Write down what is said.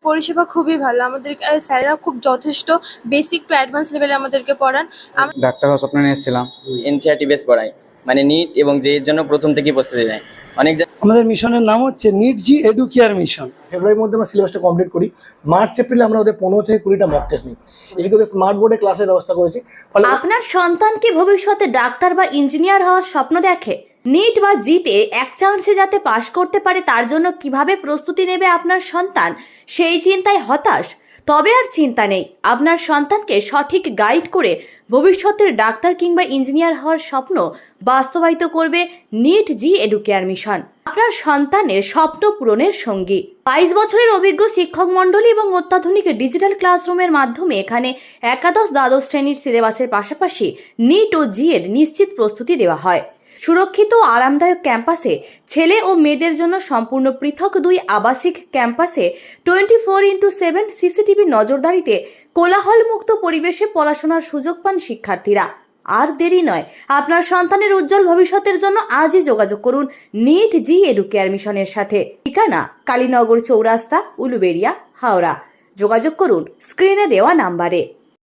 পরিষেবা খুবই ভালো। আমাদের স্যাররা খুব যথেষ্ট বেসিক টু অ্যাডভান্স লেভেলে আমাদেরকে পড়ান। ডাক্তার হওয়ার স্বপ্ন নিয়ে এসেছিলাম। এনসিইআরটি বেস পড়ায়, মানে নিট এবং জেই এর জন্য প্রথম থেকেই প্রস্তুতি নেয়। অনেক আমাদের মিশনের নাম হচ্ছে নিট জি এডুকেয়ার মিশন। ফেব্রুয়ারির মধ্যে আমরা সিলেবাসটা কমপ্লিট করি, মার্চ এপ্রিলে আমরা ওদের 15 থেকে 20টা মক টেস্ট নিই। এদিকে ওদের স্মার্ট বোর্ডে ক্লাসের ব্যবস্থা করেছি। ফলে আপনার সন্তান কি ভবিষ্যতে ডাক্তার বা ইঞ্জিনিয়ার হওয়ার স্বপ্ন দেখে? নিট বা জিতে এক চান্সে যাতে পাশ করতে পারে তার জন্য কিভাবে প্রস্তুতি নেবে আপনার সন্তান, সেই চিন্তায় হতাশ? তবে আর চিন্তা নেই, আপনার সন্তানকে সঠিক গাইড করে ভবিষ্যতের ডাক্তার কিংবা ইঞ্জিনিয়ার হওয়ার স্বপ্ন বাস্তবায়িত করবে নিট জি এডুকেয়ার মিশন, আপনার সন্তানের স্বপ্ন পূরণের সঙ্গী। 22 বছরের অভিজ্ঞ শিক্ষক মণ্ডলী এবং অত্যাধুনিক ডিজিটাল ক্লাসরুমের মাধ্যমে এখানে একাদশ দ্বাদশ শ্রেণীর সিলেবাসের পাশাপাশি নিট ও জি এর নিশ্চিত প্রস্তুতি দেওয়া হয়। সুরক্ষিত ও আরামদায়ক ক্যাম্পাসে ছেলে ও মেয়েদের জন্য সম্পূর্ণ পৃথক 2 আবাসিক ক্যাম্পাসে 24/7 সিসিটিভি নজরদারিতে কোলাহলমুক্ত পরিবেশে পড়াশোনার সুযোগ পান শিক্ষার্থীরা। আর দেরি নয়, আপনার সন্তানের উজ্জ্বল ভবিষ্যতের জন্য আজই যোগাযোগ করুন নিট জি এডুকেয়ার মিশনের সাথে। ঠিকানা কালীনগর চৌরাস্তা, উলুবেড়িয়া, হাওড়া। যোগাযোগ করুন স্ক্রিনে দেওয়া নাম্বারে।